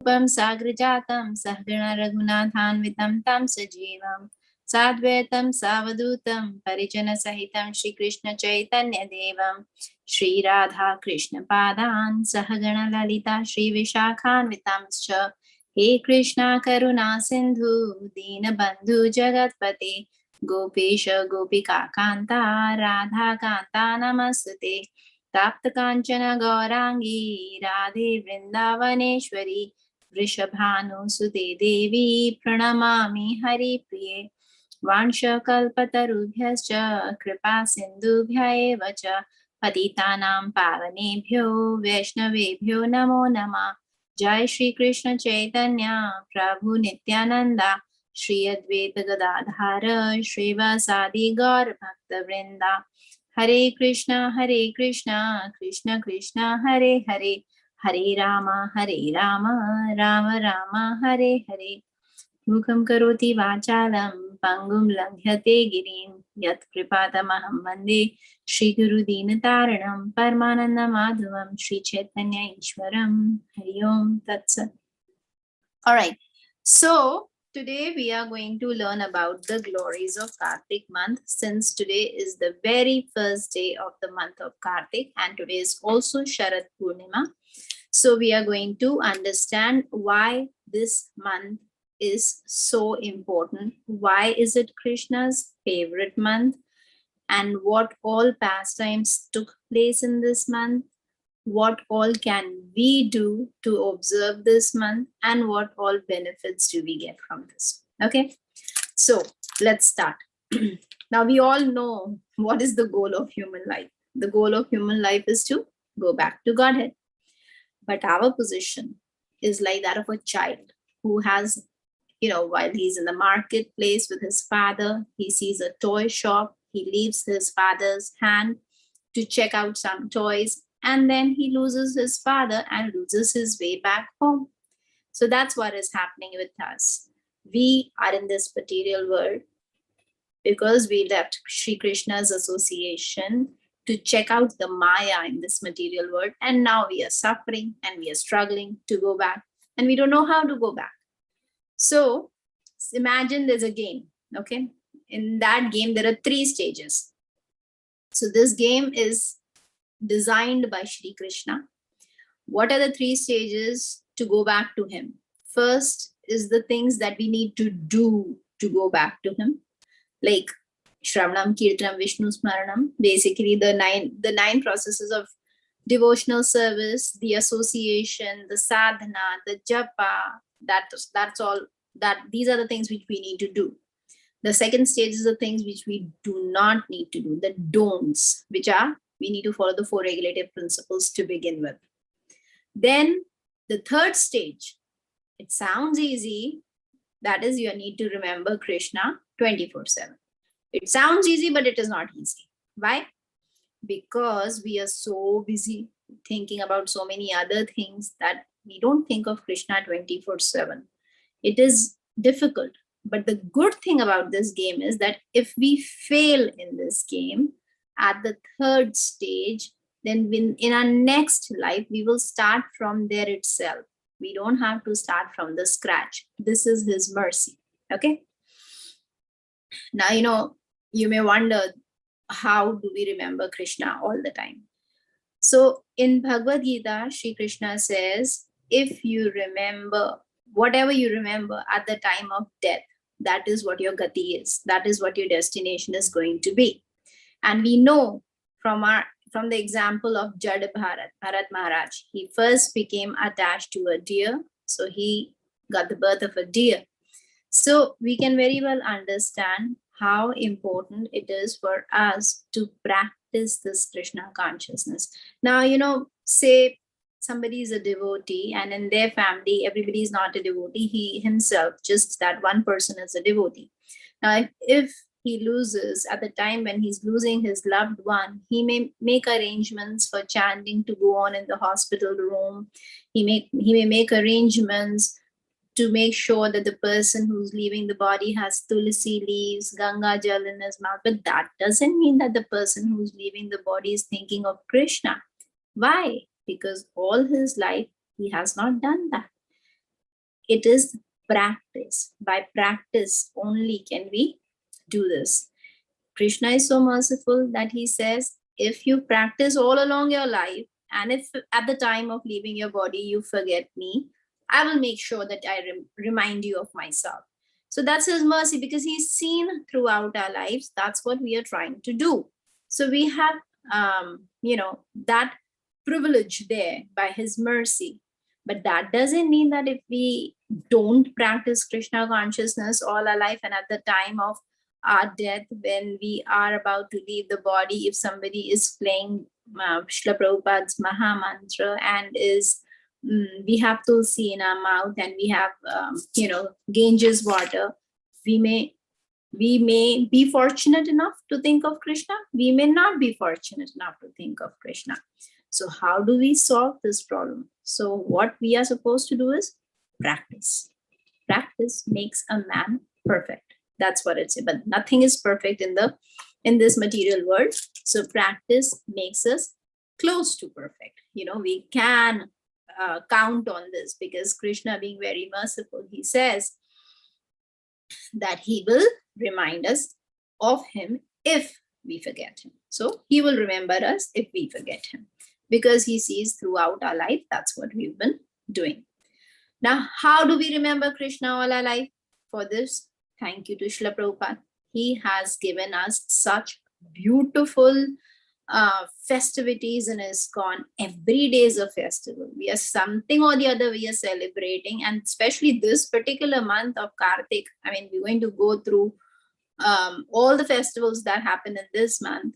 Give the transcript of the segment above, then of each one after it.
Rupam Sagrajatam Sahgana Raghunathanvitam Tam Sajivam Sadvaitam Savadutam Parijana Sahitam Shri Krishna Chaitanya Devam Shri Radha Krishna Padan Sahagana Lalita Shri Vishakhanvitamscha He Krishna Karuna Sindhu Dina Bandhu Jagatpate Gopesha Gopika Kanta Radha Kanta Namasute Tapta Kanchana Gaurangi Radhe Vrindavaneshwari Vrishabhanu Sute Devi Pranamami Hari Priye Vansha Kalpatarubhyascha Kripa Sindhubhya eva cha Patitanam Pavanebhyo Vaishnavebhyo Namo Namah Jai Shri Krishna Chaitanya Prabhu Nityananda Shri Advaita Gadadhara Shri Vasadi Gaur Bhakta Vrinda Hare Krishna Krishna Krishna Hare Hare Hare Rama Rama Rama Hare Hare Mukam karoti vachalam pangum langhate girim yat kripatamaham vande Shri Guru Dinataranam Paramananda Madhavam Shri Chaitanya Ishwaram Hari Om Tat Sat. Alright, so today we are going to learn about the glories of Kartik month, since today is the very first day of the month of Kartik and today is also Sharad Purnima. So we are going to understand why this month is so important. Why is it Krishna's favorite month? And what all pastimes took place in this month? What all can we do to observe this month? And what all benefits do we get from this? Okay, so let's start. Now we all know what is the goal of human life. The goal of human life is to go back to Godhead. But our position is like that of a child who has, while he's in the marketplace with his father, he sees a toy shop, he leaves his father's hand to check out some toys, and then he loses his father and loses his way back home. So that's what is happening with us. We are in this material world because we left Sri Krishna's association to check out the Maya in this material world. And now we are suffering and we are struggling to go back. And we don't know how to go back. So imagine there's a game, okay? In that game, there are 3 stages. So this game is designed by Shri Krishna. What are the 3 stages to go back to him? First is the things that we need to do to go back to him, like Shravanam, Kirtanam, Vishnu Smaranam, basically the nine processes of devotional service, the association, the sadhana, the japa, that's all, these are the things which we need to do. The second stage is the things which we do not need to do, the don'ts, which are, we need to follow the 4 regulative principles to begin with. Then the third stage, it sounds easy, that is, you need to remember Krishna 24/7. It sounds easy, but it is not easy. Why? Because we are so busy thinking about so many other things that we don't think of Krishna 24/7. It is difficult. But the good thing about this game is that if we fail in this game at the third stage, then in our next life, we will start from there itself. We don't have to start from the scratch. This is his mercy. Okay. Now, you may wonder, how do we remember Krishna all the time? So in Bhagavad Gita, Shri Krishna says, if you remember, whatever you remember at the time of death, that is what your gati is. That is what your destination is going to be. And we know from the example of Jad Bharat Maharaj, he first became attached to a deer. So he got the birth of a deer. So we can very well understand how important it is for us to practice this Krishna consciousness. Now, say somebody is a devotee and in their family, everybody is not a devotee. He himself, just that one person is a devotee. Now, if he loses at the time when he's losing his loved one, he may make arrangements for chanting to go on in the hospital room. He may make arrangements to make sure that the person who's leaving the body has tulsi leaves, Ganga Jal in his mouth. But that doesn't mean that the person who's leaving the body is thinking of Krishna. Why? Because all his life, he has not done that. It is practice. By practice only can we do this. Krishna is so merciful that he says, if you practice all along your life, and if at the time of leaving your body you forget me, I will make sure that I remind you of myself. So that's his mercy, because he's seen throughout our lives. That's what we are trying to do. So we have, that privilege there by his mercy. But that doesn't mean that if we don't practice Krishna consciousness all our life, and at the time of our death, when we are about to leave the body, if somebody is playing Srila Prabhupada's Maha Mantra and is, we have tulsi in our mouth and we have, Ganges water, we may be fortunate enough to think of Krishna. We may not be fortunate enough to think of Krishna. So how do we solve this problem? So what we are supposed to do is practice. Practice makes a man perfect. That's what it says. But nothing is perfect in this material world. So practice makes us close to perfect. We can count on this, because Krishna, being very merciful, he says that he will remind us of him if we forget him. So he will remember us if we forget him, because he sees throughout our life. That's what we've been doing. Now, how do we remember Krishna all our life? For this, thank you to Srila Prabhupada. He has given us such beautiful festivities in Iskcon. Every day is a festival. We are something or the other we are celebrating, and especially this particular month of Kartik. I mean, we're going to go through all the festivals that happen in this month.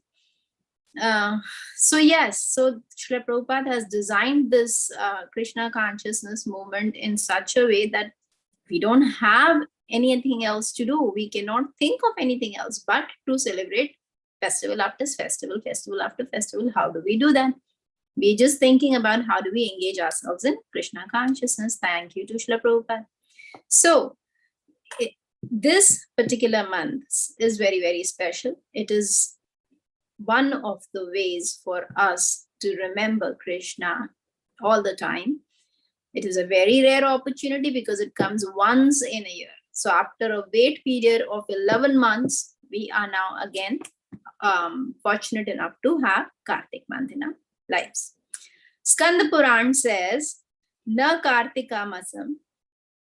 So Srila Prabhupada has designed this Krishna consciousness movement in such a way that we don't have anything else to do. We cannot think of anything else but to celebrate festival after festival, festival after festival. How do we do that? We're just thinking about how do we engage ourselves in Krishna consciousness. Thank you to Srila Prabhupada. So this particular month is very, very special. It is one of the ways for us to remember Krishna all the time. It is a very rare opportunity because it comes once in a year. So after a wait period of 11 months, we are now again fortunate enough to have Kartik month in our lives. Skanda Puran says, Na Kartika Masam,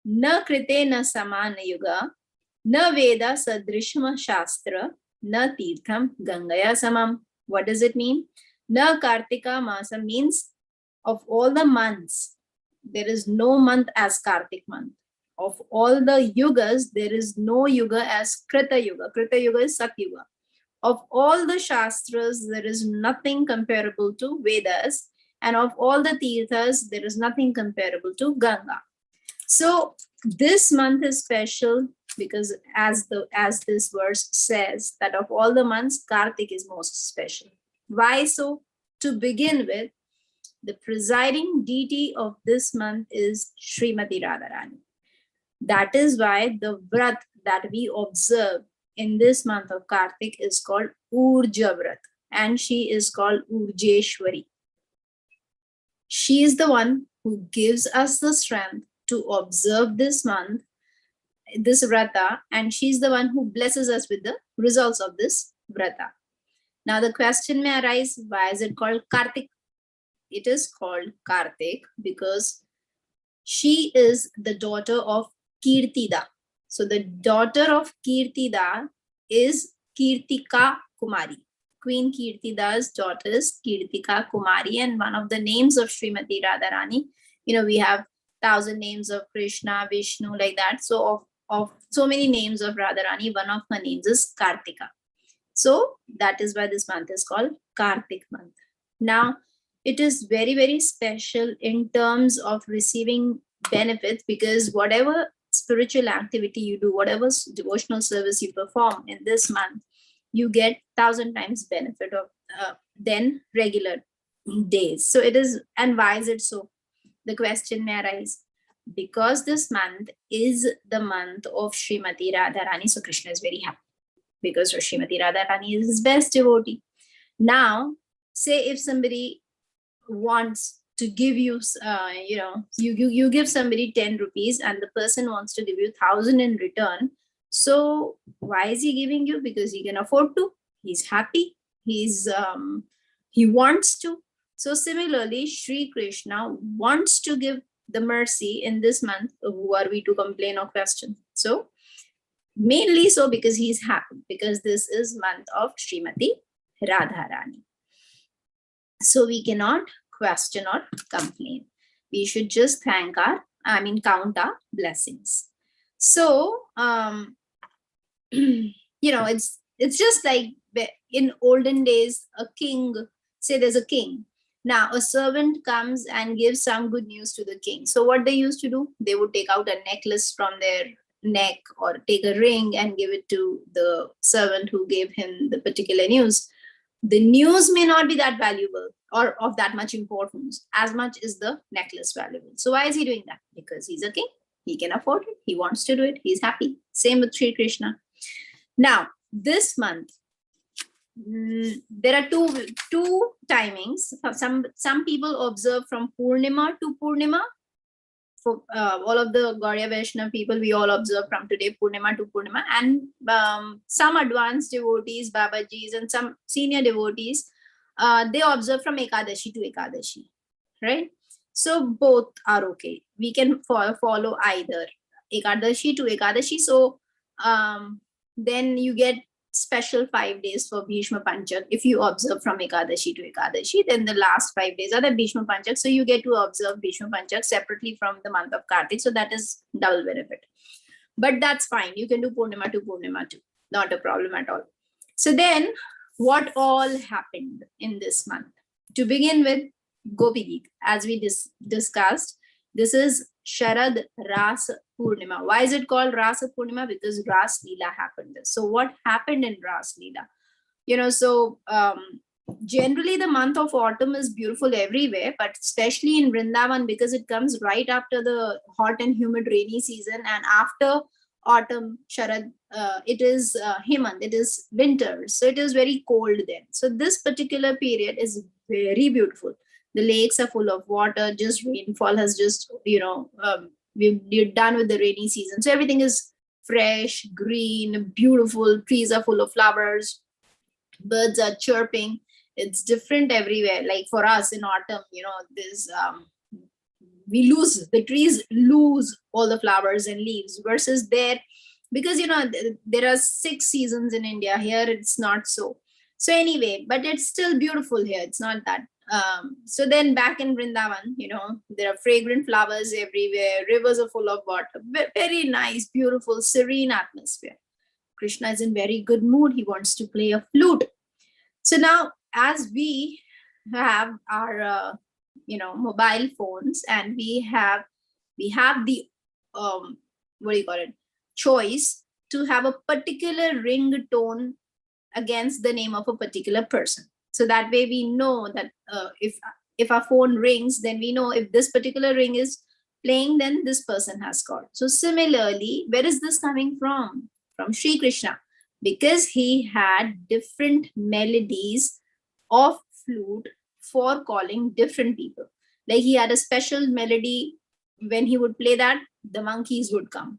Na Krite Na Samana Yuga, Na Veda Sadrishma Shastra, Na Tirtham Gangaya Samam. What does it mean? Na Kartika Masam means of all the months, there is no month as Kartik month. Of all the yugas, there is no yuga as Krita Yuga. Krita Yuga is Satyuga. Of all the Shastras, there is nothing comparable to Vedas. And of all the Tirthas, there is nothing comparable to Ganga. So this month is special because as this verse says, that of all the months, Kartik is most special. Why so? To begin with, the presiding deity of this month is Srimati Radharani. That is why the vrat that we observe in this month of Kartik is called Urja Vrat, and she is called Urjeshwari. She is the one who gives us the strength to observe this month, this vrata, and she's the one who blesses us with the results of this vrata. Now the question may arise, why is it called Kartik? It is called Kartik because she is the daughter of Kirtida. So the daughter of Kirtida is Kirtika Kumari. Queen Kirtida's daughter is Kirtika Kumari, and one of the names of Srimati Radharani, we have 1,000 names of Krishna, Vishnu, like that. So of so many names of Radharani, one of her names is Kartika. So that is why this month is called Kartik month. Now, it is very, very special in terms of receiving benefits, because whatever spiritual activity you do, whatever devotional service you perform in this month, you get 1,000 times benefit of than regular days. So it is, and why is it so? The question may arise. Because this month is the month of Srimati Radharani, so Krishna is very happy because Srimati Radharani is his best devotee. Now, say if somebody wants to give you, you give somebody 10 rupees and the person wants to give you 1,000 in return. So why is he giving you? Because he can afford to. He's happy. He wants to. So similarly, Sri Krishna wants to give the mercy in this month. Who are we to complain or question? So mainly so because he's happy, because this is month of Srimati Radharani. So we cannot question or complain. We should just count our blessings. So, it's just like in olden days, a king, say there's a king. Now a servant comes and gives some good news to the king. So what they used to do, they would take out a necklace from their neck or take a ring and give it to the servant who gave him the particular news. The news may not be that valuable or of that much importance, as much is the necklace valuable. So why is he doing that? Because he's a king. He can afford it. He wants to do it. He's happy. Same with Sri Krishna. Now, this month, there are two timings. Some people observe from Purnima to Purnima. For all of the Gauriya Vaishnava people, we all observe from today Purnima to Purnima, and some advanced devotees, Babajis, and some senior devotees, they observe from Ekadashi to Ekadashi, right? So both are okay. We can follow either Ekadashi to Ekadashi. So then you get special 5 days for Bhishma Panchak. If you observe from Ekadashi to Ekadashi, then the last 5 days are the Bhishma Panchak. So you get to observe Bhishma Panchak separately from the month of Kartik. So that is double benefit. But that's fine. You can do Purnima to Purnima too. Not a problem at all. So then what all happened in this month? To begin with, Gopi Geet, as we discussed, this is Sharad Ras Purnima. Why is it called Rasa Purnima? Because Ras Leela happened. So what happened in Ras Leela? Generally the month of autumn is beautiful everywhere, but especially in Vrindavan, because it comes right after the hot and humid rainy season, and after autumn, Sharad, it is Hemant, it is winter. So it is very cold then. So this particular period is very beautiful. The lakes are full of water, just rainfall has just, we're done with the rainy season. So everything is fresh, green, beautiful. Trees are full of flowers. Birds are chirping. It's different everywhere. Like for us in autumn, the trees lose all the flowers and leaves, versus there, because, there are 6 seasons in India. Here it's not so. So anyway, but it's still beautiful here. It's not that. So then back in Vrindavan, there are fragrant flowers everywhere. Rivers are full of water. Very nice, beautiful, serene atmosphere. Krishna is in very good mood. He wants to play a flute. So now, as we have our, mobile phones, and we have the, choice to have a particular ringtone against the name of a particular person. So that way we know that if our phone rings, then we know if this particular ring is playing, then this person has called. So similarly, where is this coming from? From Sri Krishna, because he had different melodies of flute for calling different people. Like he had a special melody. When he would play that, the monkeys would come.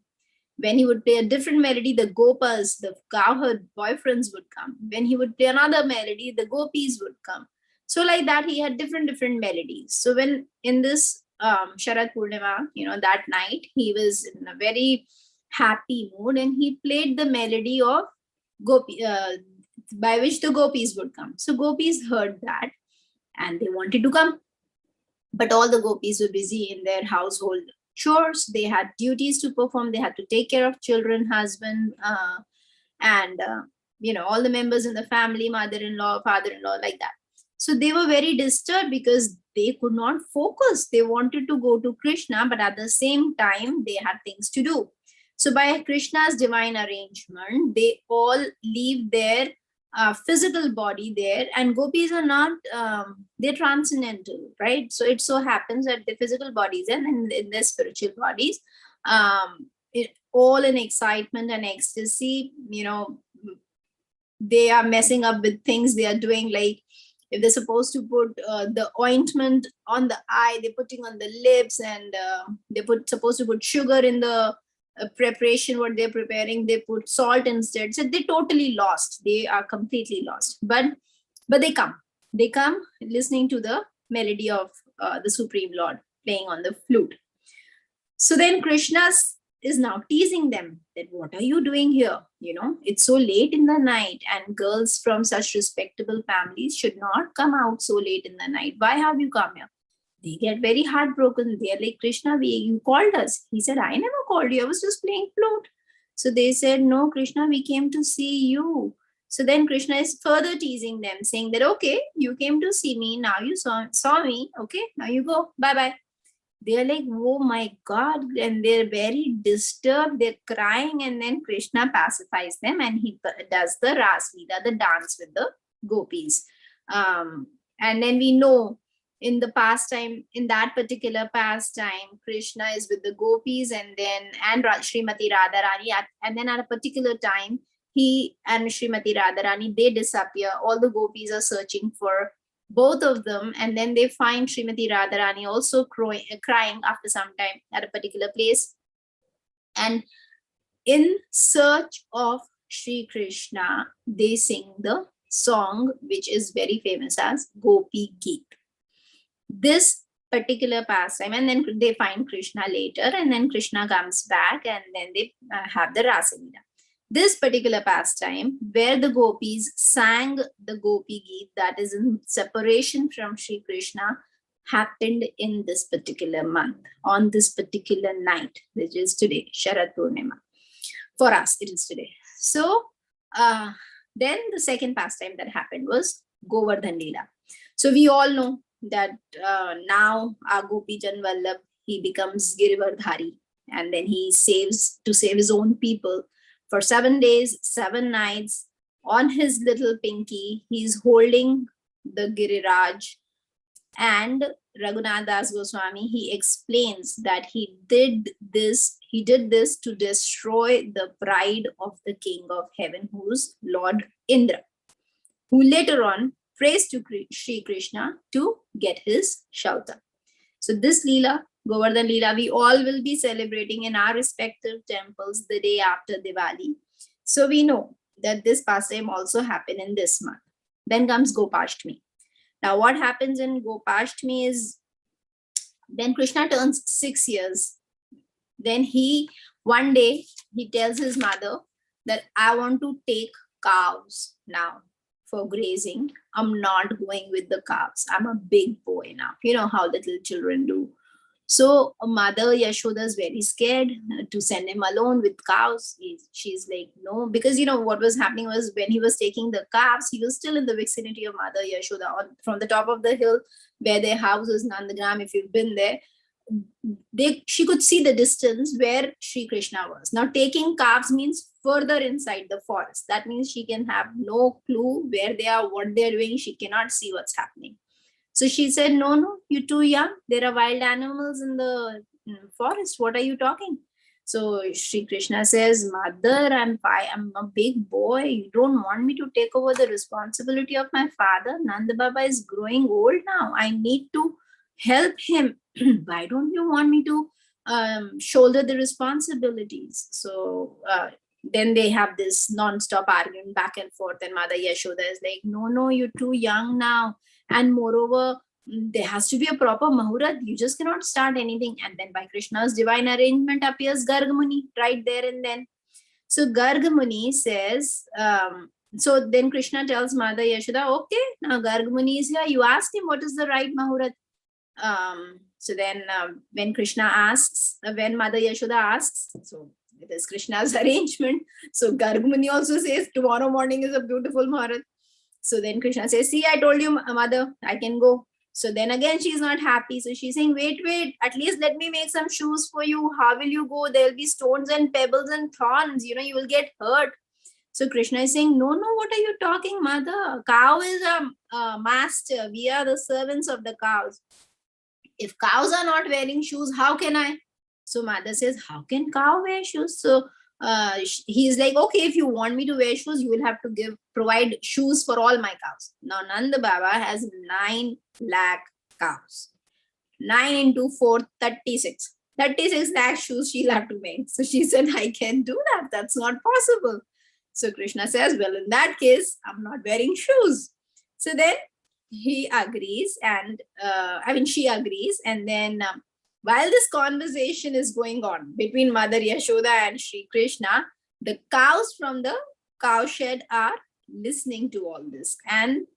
When he would play a different melody, the gopas, the cowherd boyfriends would come. When he would play another melody, the gopis would come. So like that, he had different melodies. So when in this Sharad Purnima, that night, he was in a very happy mood, and he played the melody of Gopi, by which the gopis would come. So gopis heard that and they wanted to come. But all the gopis were busy in their household chores. They had duties to perform. They had to take care of children, husband, and all the members in the family, mother-in-law, father-in-law, like that. So they were very disturbed because they could not focus. They wanted to go to Krishna, but at the same time, they had things to do. So by Krishna's divine arrangement, they all leave their physical body there, and gopis are not, they're transcendental, right? So it so happens that the physical bodies and in their spiritual bodies, all in excitement and ecstasy, they are messing up with things. They are doing like If they're supposed to put the ointment on the eye, they're putting on the lips, and supposed to put sugar in the preparation, what they're preparing, they put salt instead. So they totally lost. They are completely lost. But they come listening to the melody of the Supreme Lord playing on the flute. So then Krishna is now teasing them that, what are you doing here? It's so late in the night, and girls from such respectable families should not come out so late in the night. Why have you come here? They get very heartbroken. They're like, Krishna, you called us. He said, I never called you. I was just playing flute. So they said, no, Krishna, we came to see you. So then Krishna is further teasing them, saying that, okay, you came to see me. Now you saw me. Okay, now you go. Bye-bye. They're like, oh my God. And they're very disturbed. They're crying. And then Krishna pacifies them, and he does the Ras Leela, the dance with the gopis. And then we know in the pastime, in that particular pastime, Krishna is with the gopis and Srimati Radharani. And then at a particular time, he and Srimati Radharani, they disappear. All the gopis are searching for both of them, and then they find Srimati Radharani also crying after some time at a particular place. And in search of Sri Krishna, they sing the song which is very famous as Gopi Geet. This particular pastime, and then they find Krishna later, and then Krishna comes back, and then they have the Rasa Leela. This particular pastime, where the gopis sang the Gopi Geet, that is in separation from Sri Krishna, happened in this particular month, on this particular night, which is today, Sharad Purnima. For us, it is today. So then the second pastime that happened was Govardhan Leela. So we all know that now our Gopi Jan Vallabh, he becomes Girivardhari, and then he to save his own people. For 7 days, 7 nights, on his little pinky, he's holding the Giriraj. And Raghunath Das Goswami, he explains that he did this to destroy the pride of the King of Heaven, who's Lord Indra, who later on prays to Sri Krishna to get his shelter. So this Leela, Govardhan Leela, we all will be celebrating in our respective temples the day after Diwali. So we know that this pastime also happened in this month. Then comes Gopashtami. Now what happens in Gopashtami is, then Krishna turns 6 years. Then one day he tells his mother that I want to take cows now for grazing. I'm not going with the cows. I'm a big boy now. You know how little children do. So mother Yashoda is very scared to send him alone with cows. She's like, no, because what was happening was, when he was taking the calves, he was still in the vicinity of mother Yashoda, from the top of the hill where their house is, Nandagram. If you've been there, she could see the distance where Sri Krishna was. Now taking calves means further inside the forest. That means she can have no clue where they are, what they're doing. She cannot see what's happening. So she said, no, you're too young. There are wild animals in the forest. What are you talking? So Sri Krishna says, mother, I'm a big boy. You don't want me to take over the responsibility of my father. Nanda Baba is growing old now. I need to help him. Why don't you want me to shoulder the responsibilities? So then they have this non-stop argument back and forth, and Mother Yashoda is like, no, you're too young now. And moreover, there has to be a proper Mahurat. You just cannot start anything. And then by Krishna's divine arrangement appears Garg Muni right there and then. So Garg Muni says, so then Krishna tells Mother Yashoda, okay, now Garg Muni is here. You ask him what is the right Mahurat. So then when Mother Yashoda asks, so it is Krishna's arrangement. So Garg Muni also says, tomorrow morning is a beautiful Mahurat. So then Krishna says, see, I told you, mother, I can go. So then again, she's not happy. So she's saying, wait, at least let me make some shoes for you. How will you go? There'll be stones and pebbles and thorns. You will get hurt. So Krishna is saying, no, what are you talking, mother? Cow is a master. We are the servants of the cows. If cows are not wearing shoes, how can I? So mother says, how can cow wear shoes? So he's like, okay, if you want me to wear shoes, you will have to provide shoes for all my cows. Now Nanda Baba has 9 lakh cows. 9 into 4, 36. 36 lakh shoes she'll have to make. So she said, I can't do that. That's not possible. So Krishna says, well, in that case, I'm not wearing shoes. So then he agrees, and she agrees. And then while this conversation is going on between Mother Yashoda and Sri Krishna, the cows from the cow shed are listening to all this, and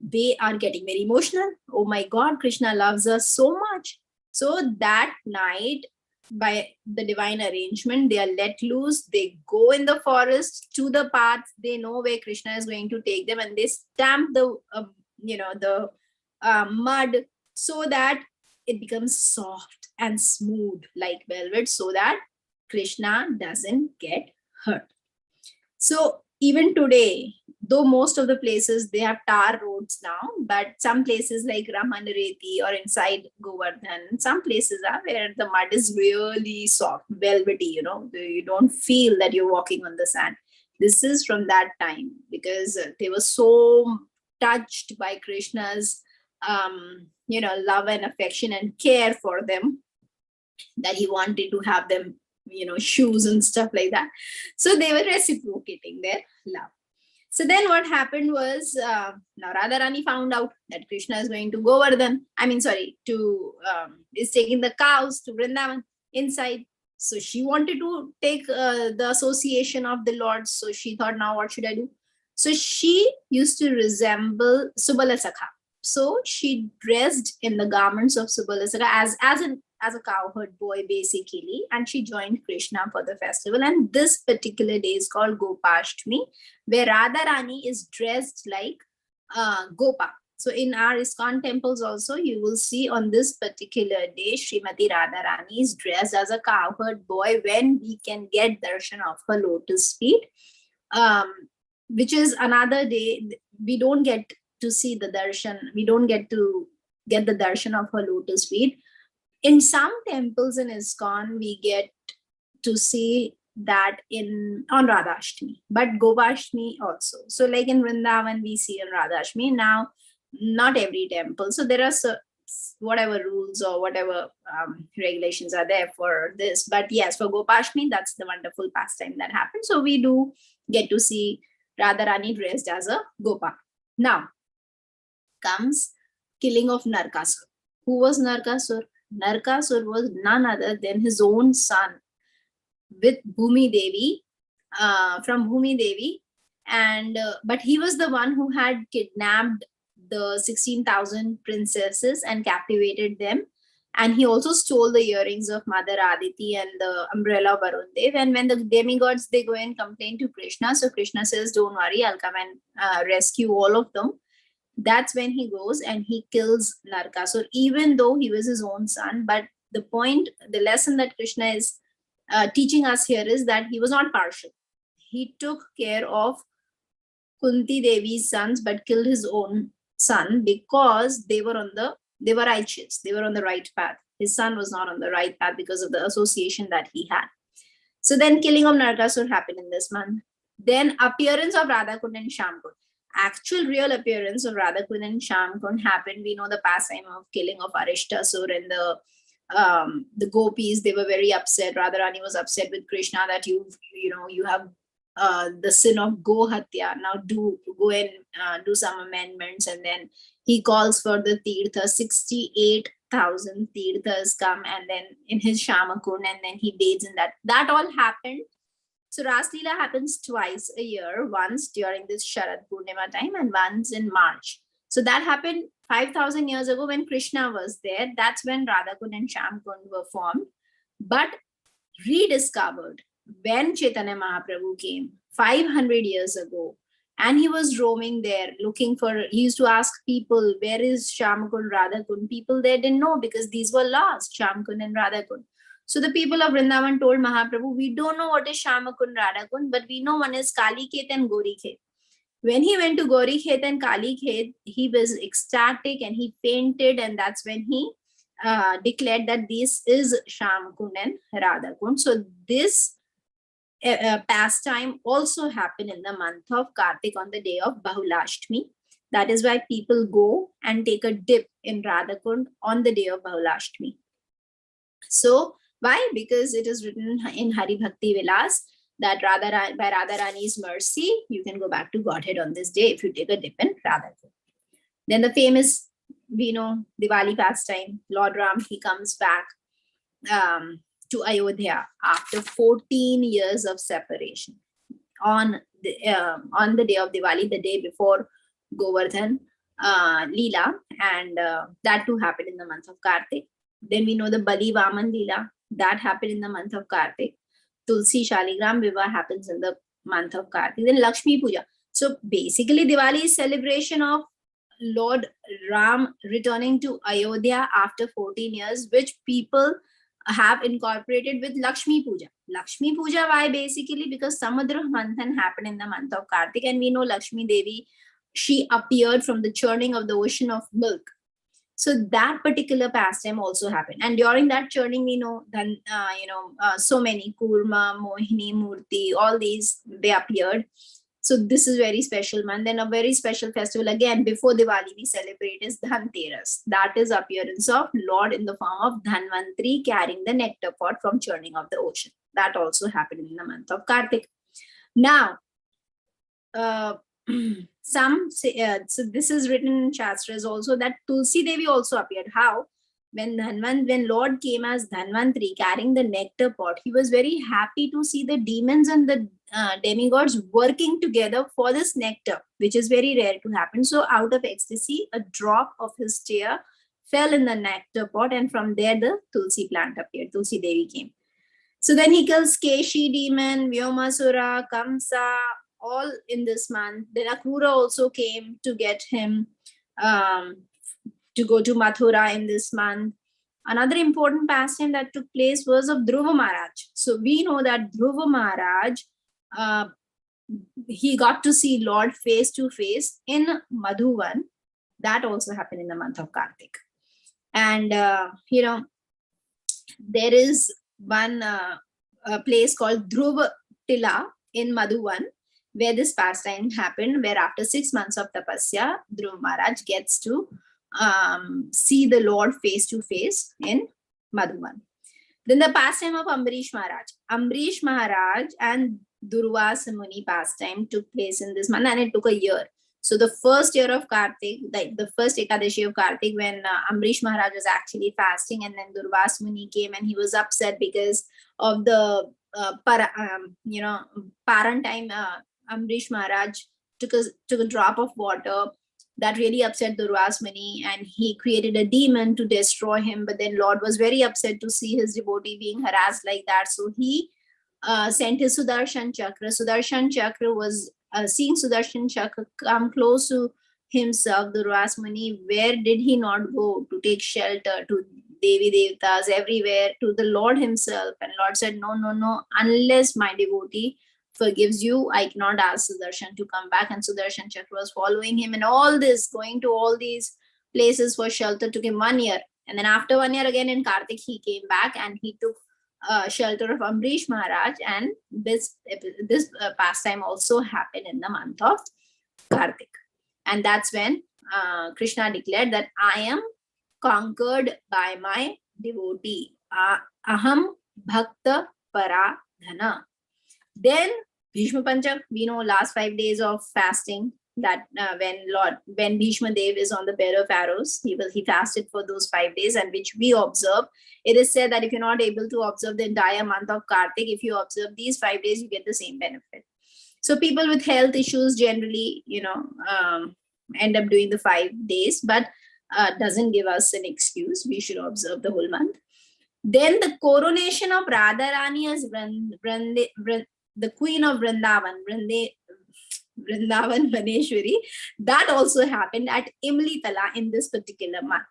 they are getting very emotional. Oh my God, Krishna loves us so much. So that night, by the divine arrangement, they are let loose. They go in the forest to the path. They know where Krishna is going to take them, and they stamp the mud so that it becomes soft and smooth like velvet, so that Krishna doesn't get hurt. So even today, though most of the places they have tar roads now, but some places like Ramanareti or inside Govardhan, some places are where the mud is really soft, velvety, you don't feel that you're walking on the sand. This is from that time, because they were so touched by Krishna's love and affection and care for them, that he wanted to have them shoes and stuff like that. So they were reciprocating their love. So then what happened was, now Radharani found out that Krishna is going to Govardhan. Is taking the cows to Vrindavan inside. So she wanted to take the association of the Lord. So she thought, now what should I do? So she used to resemble Subala Sakha. So she dressed in the garments of Subala Sakha as a cowherd boy, basically, and she joined Krishna for the festival. And this particular day is called Gopashtami, where Radharani is dressed like Gopa. So in our Iskcon temples also, you will see on this particular day, Srimati Radharani is dressed as a cowherd boy when we can get darshan of her lotus feet, which is another day. We don't get to see the darshan. We don't get to get the darshan of her lotus feet. In some temples in Iskcon, we get to see that on Radhashtami, but Govashtami also. So like in Vrindavan, we see on Radhashtami. Now, not every temple. So there are whatever rules or whatever regulations are there for this. But yes, for Gopashtami, that's the wonderful pastime that happens. So we do get to see Radharani dressed as a Gopa. Now comes killing of Narkasur. Who was Narkasur? Narkasur was none other than his own son with Bhumi Devi, from Bhumi Devi. And but he was the one who had kidnapped the 16,000 princesses and captivated them. And he also stole the earrings of Mother Aditi and the umbrella of Varun Dev. And when the demigods, they go and complain to Krishna. So Krishna says, don't worry, I'll come and rescue all of them. That's when he goes and he kills Narkasur, even though he was his own son. But the lesson that Krishna is teaching us here is that he was not partial. He took care of Kunti Devi's sons, but killed his own son because they were righteous. They were on the right path. His son was not on the right path because of the association that he had. So then killing of Narkasur happened in this month. Then appearance of Radhakund and Shamkund. Actual real appearance of Radhakund and Shamkund happened. We know the pastime of killing of Arishtasur and the gopis. They were very upset. Radharani was upset with Krishna that you have the sin of Go Hatya. Now go and do some amendments. And then he calls for the Tirtha. 68,000 Tirthas come, and then in his Shamakund, and then he bathes in that. That all happened. So Ras Leela happens twice a year, once during this Sharad Purnima time and once in March. So that happened 5,000 years ago when Krishna was there. That's when Radhakund and Shamkund were formed. But rediscovered when Chaitanya Mahaprabhu came 500 years ago, and he was roaming there looking for, he used to ask people, where is Shamkund, Radhakund? People there didn't know because these were lost, Shamkund and Radhakund. So the people of Vrindavan told Mahaprabhu, we don't know what is Shamakund, Radhakund, but we know one is Kali Khet and Gori Khet. When he went to Gori Khet and Kali Khet, he was ecstatic and he fainted, and that's when he declared that this is Shamakund and Radhakund. So this pastime also happen in the month of Kartik on the day of Bahulashtami. That is why people go and take a dip in Radhakund on the day of Bahulashtami. So why? Because it is written in Hari Bhakti Vilas that by Radharani's mercy, you can go back to Godhead on this day if you take a dip in Radhakund. Then the famous, we know, Diwali pastime, Lord Ram, he comes back to Ayodhya after 14 years of separation on the day of Diwali, the day before Govardhan Leela, and that too happened in the month of Kartik. Then we know the Bali Vaman Leela, that happened in the month of Kartik. Tulsi Shaligram Viva happens in the month of Kartik. Then Lakshmi Puja. So basically Diwali is celebration of Lord Ram returning to Ayodhya after 14 years, which people have incorporated with Lakshmi Puja. Lakshmi Puja, why? Basically because Samudra Manthan happened in the month of Kartik, and we know Lakshmi Devi, she appeared from the churning of the ocean of milk. So that particular pastime also happened, and during that churning, we know then so many Kurma, Mohini, Murti, all these they appeared. So this is very special month. Then a very special festival again before Diwali we celebrate is Dhanteras. That is appearance of Lord in the form of Dhanvantri carrying the nectar pot from churning of the ocean. That also happened in the month of Kartik. Now, some say, so this is written in Shastras also that Tulsi Devi also appeared. How? When Lord came as Dhanvantri carrying the nectar pot, he was very happy to see the demons and the demigods working together for this nectar, which is very rare to happen. So out of ecstasy, a drop of his tear fell in the nectar pot, and from there the Tulsi plant appeared. Tulsi Devi came. So then he kills Keshi demon, Vyomasura, Kamsa, all in this month. Then Akrura also came to get him to go to Mathura in this month. Another important pastime that took place was of Dhruva Maharaj. So we know that Dhruva Maharaj, he got to see Lord face to face in Madhuvan. That also happened in the month of Kartik. And, there is one place called Dhruva Tila in Madhuvan, where this pastime happened, where after 6 months of tapasya, Dhruva Maharaj gets to see the Lord face to face in Madhuvan. Then the pastime of Ambarish Maharaj. Ambarish Maharaj and Durvasa Muni pastime took place in this month, and it took a year. So the first year of Kartik, like the first Ekadashi of Kartik, when Ambarish Maharaj was actually fasting, and then Durvasa Muni came and he was upset because of the paran time. Ambarish Maharaj took a drop of water that really upset Durvasa Muni, and he created a demon to destroy him. But then Lord was very upset to see his devotee being harassed like that. So he sent his Sudarshan Chakra. Sudarshan Chakra was seeing Sudarshan Chakra come close to himself, Durvasa Muni. Where did he not go to take shelter? To Devi Devtas everywhere, to the Lord himself. And Lord said, no, unless my devotee forgives you, I cannot ask Sudarshan to come back. And Sudarshan Chakra was following him, and all this, going to all these places for shelter, took him 1 year. And then after 1 year again in Kartik, he came back and he took shelter of Ambarish Maharaj. And this pastime also happened in the month of Kartik. And that's when Krishna declared that I am conquered by my devotee. Aham bhakta paradhana. Then Bhishma Panchak, we know last 5 days of fasting, that when Bhishma Dev is on the bed of arrows, he fasted for those 5 days, and which we observe. It is said that if you're not able to observe the entire month of Kartik, if you observe these 5 days, you get the same benefit. So people with health issues generally, end up doing the 5 days, but doesn't give us an excuse. We should observe the whole month. Then the coronation of Radharani as the Queen of Vrindavan, Vrindavan Vaneshwari, that also happened at Imli Tala in this particular month.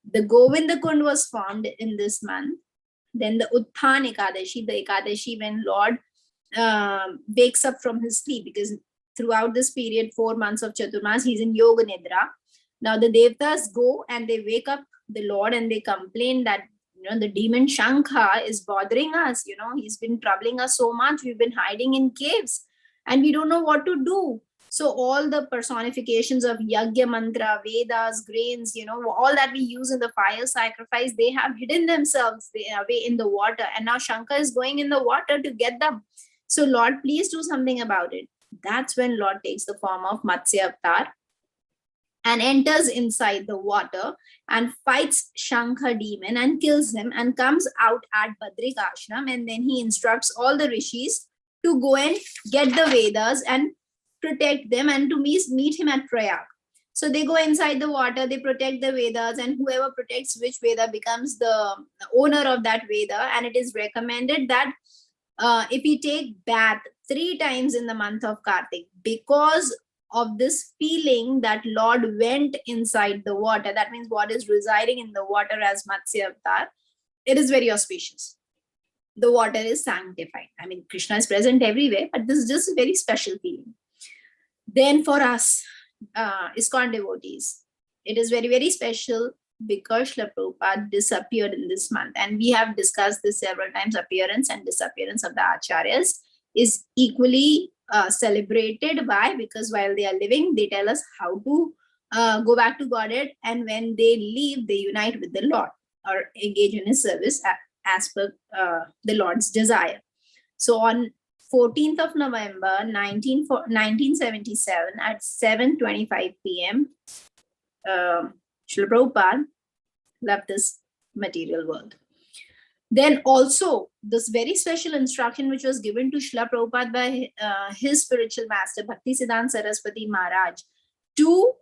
The Govinda Kund was formed in this month. Then the Utthan Ekadashi, the Ekadashi when Lord wakes up from his sleep, because throughout this period, 4 months of Chaturmas, he's in Yoga Nidra. Now the Devtas go and they wake up the Lord and they complain that the demon Shankha is bothering us. He's been troubling us so much. We've been hiding in caves and we don't know what to do. So all the personifications of Yagya Mantra, Vedas, grains, all that we use in the fire sacrifice, they have hidden themselves away in the water. And now Shankar is going in the water to get them. So Lord, please do something about it. That's when Lord takes the form of Matsya Avatar and enters inside the water and fights Shankha demon and kills him and comes out at Badrik Ashram. And then he instructs all the rishis to go and get the Vedas and protect them and to meet him at Prayag. So they go inside the water, they protect the Vedas, and whoever protects which Veda becomes the owner of that Veda. And it is recommended that if we take bath 3 times in the month of Kartik, because of this feeling that Lord went inside the water, that means what is residing in the water as Matsya Avatar, it is very auspicious. The water is sanctified. I mean, Krishna is present everywhere, but this is just a very special feeling. Then for us, Iskcon devotees, it is very, very special because Srila Prabhupada disappeared in this month. And we have discussed this several times. Appearance and disappearance of the Acharyas is equally celebrated by, because while they are living, they tell us how to go back to Godhead. And when they leave, they unite with the Lord or engage in his service as per the Lord's desire. So on 14th of November 1977 at 7:25 p.m. Srila Prabhupada left this material world. Then also this very special instruction which was given to Srila Prabhupada by his spiritual master Bhaktisiddhanta Saraswati Maharaj to,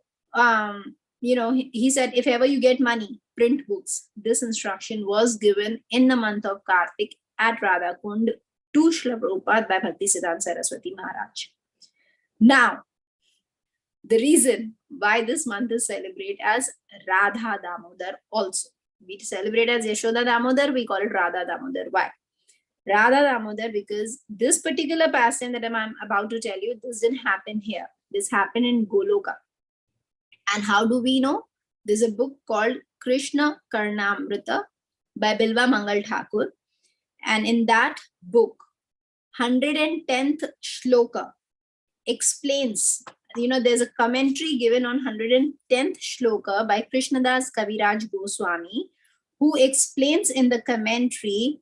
he said, if ever you get money, print books. This instruction was given in the month of Kartik at Radhakund to Srila Prabhupada by Bhaktisiddhanta Saraswati Maharaj. Now, the reason why this month is celebrated as Radha Damodar also. We celebrate as Yashoda Damodar, we call it Radha Damodar. Why? Radha Damodar, because this particular pastime that I'm about to tell you, this didn't happen here. This happened in Goloka. And how do we know? There's a book called Krishna Karnamrita by Bilva Mangal Thakur. And in that book, 110th shloka explains, there's a commentary given on 110th shloka by Krishnadas Kaviraj Goswami, who explains in the commentary,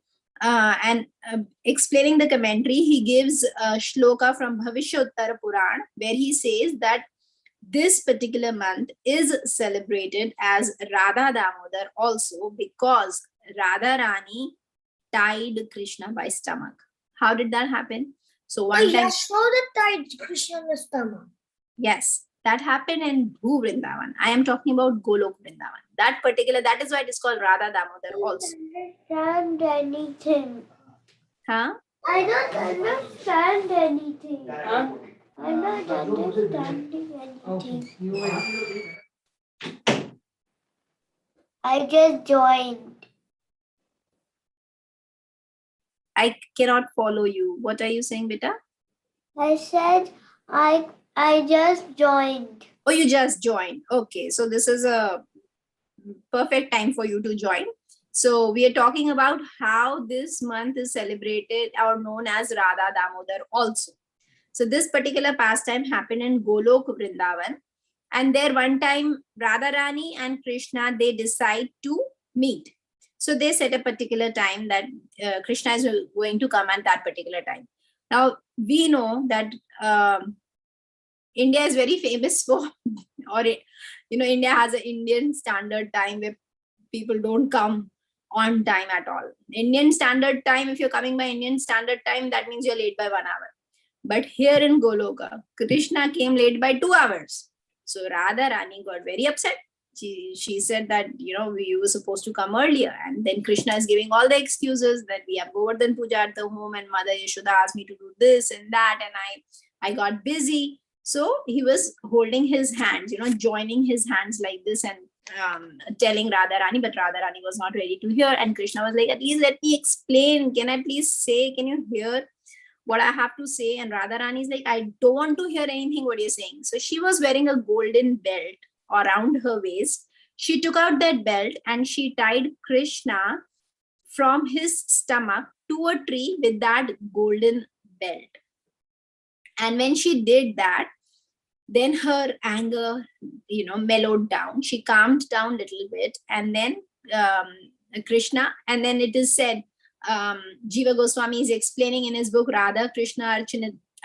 explaining the commentary, he gives a shloka from Bhavishyottara Puran, where he says that this particular month is celebrated as Radha Damodar also because Radharani tied Krishna by stomach. How did that happen? So one time Yashoda tied Krishna by stomach. Yes, that happened in Bhu Vrindavan. I am talking about Golok Vrindavan. That is why it is called Radha Damodar also. I don't understand anything. Huh? I don't understand anything. Huh? I'm not understanding anything. I just joined. I cannot follow you. What are you saying, beta? I said I just joined. Oh, you just joined. Okay, so this is a perfect time for you to join. So we are talking about how this month is celebrated or known as Radha Damodar also. So this particular pastime happened in Golok Vrindavan. And there one time Radharani and Krishna, they decide to meet. So they set a particular time that Krishna is going to come at that particular time. Now we know that India is very famous for, India has an Indian standard time where people don't come on time at all. Indian standard time, if you're coming by Indian standard time, that means you're late by 1 hour. But here in Goloka, Krishna came late by 2 hours. So Radharani got very upset. She said that, we were supposed to come earlier. And then Krishna is giving all the excuses that we have Govardhan Puja at the home and Mother Yashoda asked me to do this and that. And I got busy. So he was holding his hands, joining his hands like this and telling Radharani, but Radharani was not ready to hear. And Krishna was like, at least let me explain. Can I please say, can you hear what I have to say? And Radharani is like, I don't want to hear anything what you're saying. So she was wearing a golden belt around her waist. She took out that belt and she tied Krishna from his stomach to a tree with that golden belt. And when she did that, then her anger, mellowed down. She calmed down a little bit. And then Krishna, and then it is said, Jiva Goswami is explaining in his book Radha Krishna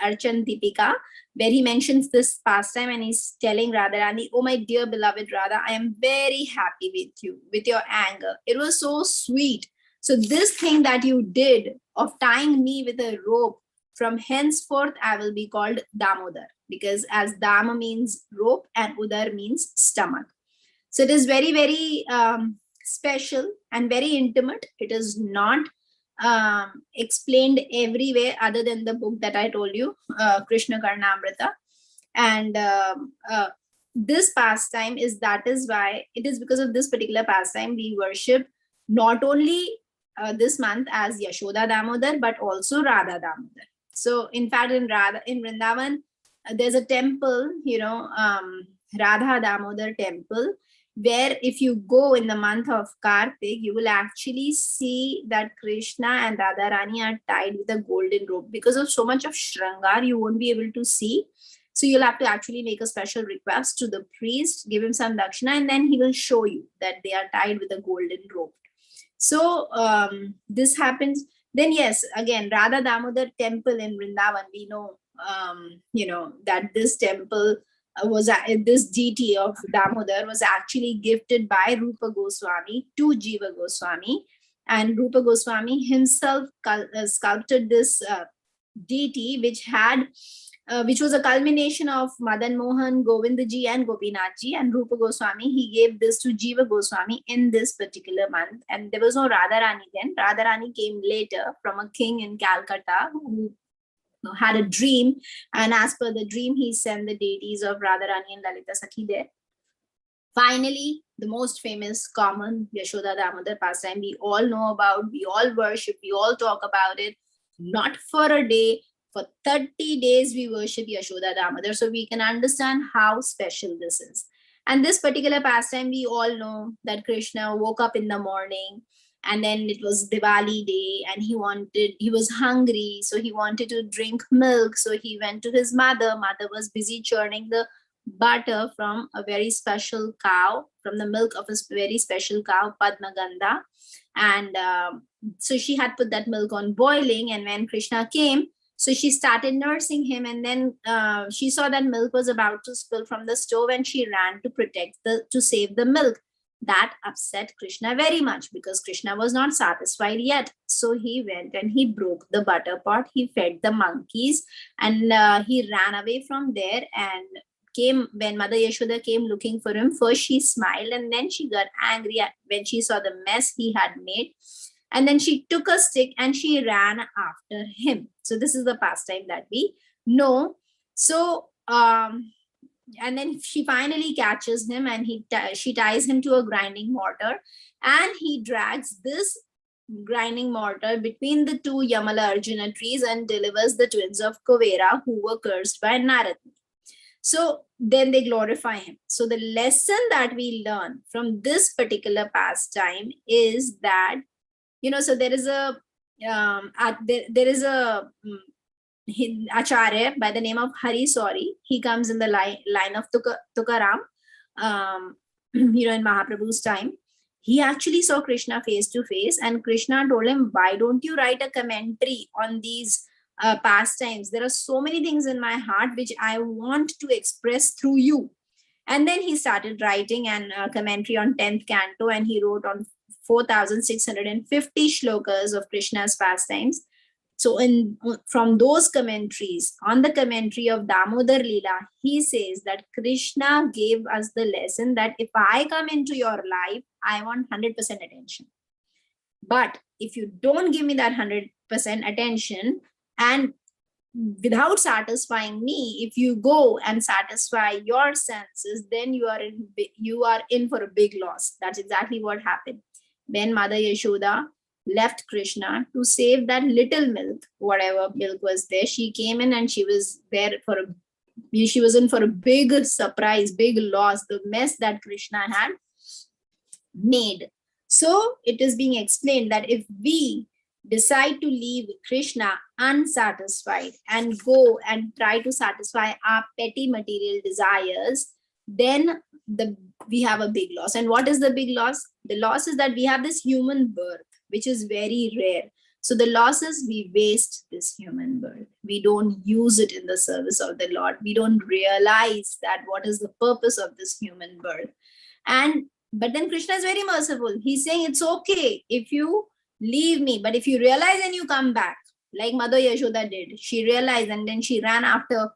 Archan Deepika, where he mentions this pastime, and he's telling Radharani, oh my dear beloved Radha, I am very happy with you, with your anger. It was so sweet. So this thing that you did of tying me with a rope, from henceforth I will be called Damodar, because as Dama means rope and Udar means stomach. So it is very, very special and very intimate. It is not explained everywhere other than the book that I told you, Krishna Karnamrita. And this pastime is why it is because of this particular pastime we worship not only this month as Yashoda Damodar, but also Radha Damodar. So in fact, in Vrindavan, there's a temple, Radha Damodar temple, where if you go in the month of Kartik, you will actually see that Krishna and Radharani are tied with a golden rope. Because of so much of Shrangar, you won't be able to see. So you'll have to actually make a special request to the priest, give him some dakshina, and then he will show you that they are tied with a golden rope. So this happens. Then yes, again, Radha Damodar temple in Vrindavan, we know, that this temple was this deity of Damodar was actually gifted by Rupa Goswami to Jiva Goswami, and Rupa Goswami himself sculpted this deity, which was a culmination of Madan Mohan, Govindaji, and Gopinathji. And Rupa Goswami, he gave this to Jiva Goswami in this particular month. And there was no Radharani then. Radharani came later from a king in Calcutta who had a dream. And as per the dream, he sent the deities of Radharani and Lalita Sakhi there. Finally, the most famous common Yashoda Damodar pastime we all know about, we all worship, we all talk about it, not for a day. For 30 days, we worship Yashoda Damodar. So we can understand how special this is. And this particular pastime, we all know that Krishna woke up in the morning, and then it was Diwali day, and he was hungry. So he wanted to drink milk. So he went to his mother. Mother was busy churning the butter from a very special cow, from the milk of a very special cow, Padmagandha. And so she had put that milk on boiling. And when Krishna came, so she started nursing him, and then she saw that milk was about to spill from the stove, and she ran to save the milk. That upset Krishna very much, because Krishna was not satisfied yet. So he went and he broke the butter pot. He fed the monkeys, and he ran away from there. And when Mother Yashoda came looking for him, first she smiled, and then she got angry when she saw the mess he had made. And then she took a stick and she ran after him. So this is the pastime that we know. So, and then she finally catches him, and she ties him to a grinding mortar, and he drags this grinding mortar between the two Yamala Arjuna trees and delivers the twins of Kuvera who were cursed by Narad. So then they glorify him. So the lesson that we learn from this particular pastime is that, so there is a Acharya by the name of Hari Sauri. He comes in the line of Tukaram, in Mahaprabhu's time. He actually saw Krishna face to face, and Krishna told him, why don't you write a commentary on these pastimes? There are so many things in my heart which I want to express through you. And then he started writing a commentary on 10th canto, and he wrote on 4,650 shlokas of Krishna's pastimes. So from those commentaries, on the commentary of Damodar Leela, he says that Krishna gave us the lesson that if I come into your life, I want 100% attention. But if you don't give me that 100% attention, and without satisfying me, if you go and satisfy your senses, then you are in for a big loss. That's exactly what happened. When Mother Yashoda left Krishna to save that little milk, whatever milk was there, she came in and she was in for a big surprise, big loss, the mess that Krishna had made. So it is being explained that if we decide to leave Krishna unsatisfied and go and try to satisfy our petty material desires, then we have a big loss. And what is the big loss? The loss is that we have this human birth, which is very rare. So the loss is we waste this human birth. We don't use it in the service of the Lord. We don't realize that what is the purpose of this human birth. But then Krishna is very merciful. He's saying it's okay if you leave me, but if you realize and you come back, like Mother Yashoda did, she realized and then she ran after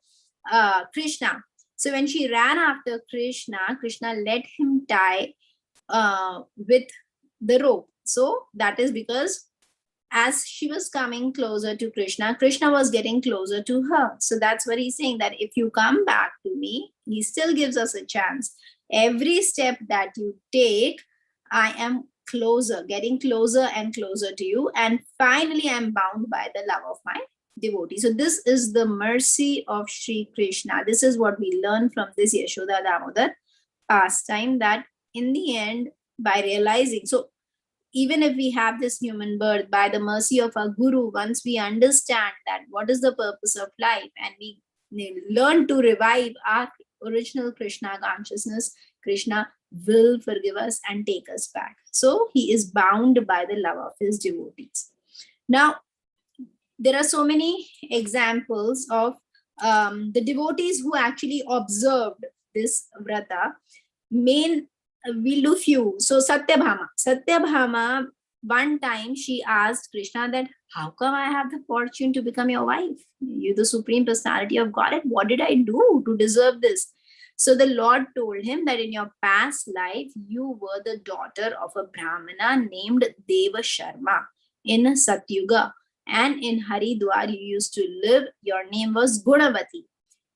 Krishna. So when she ran after Krishna, Krishna let him tie with the rope. So that is because as she was coming closer to Krishna, Krishna was getting closer to her. So that's what he's saying, that if you come back to me, he still gives us a chance. Every step that you take, I am closer, getting closer and closer to you. And finally, I'm bound by the love of my devotee. So this is the mercy of Sri Krishna. This is what we learn from this Yashoda Damodar pastime, that in the end, by realizing, so even if we have this human birth, by the mercy of our guru, once we understand that what is the purpose of life and we learn to revive our original Krishna consciousness, Krishna will forgive us and take us back. So he is bound by the love of his devotees. Now, there are so many examples of the devotees who actually observed this vrata. We'll do few. So Satyabhama, one time she asked Krishna that, how come I have the fortune to become your wife? You're the Supreme Personality of Godhead. What did I do to deserve this? So the Lord told him that in your past life, you were the daughter of a Brahmana named Deva Sharma in Satyuga. And in Haridwar, you used to live. Your name was Gunavati.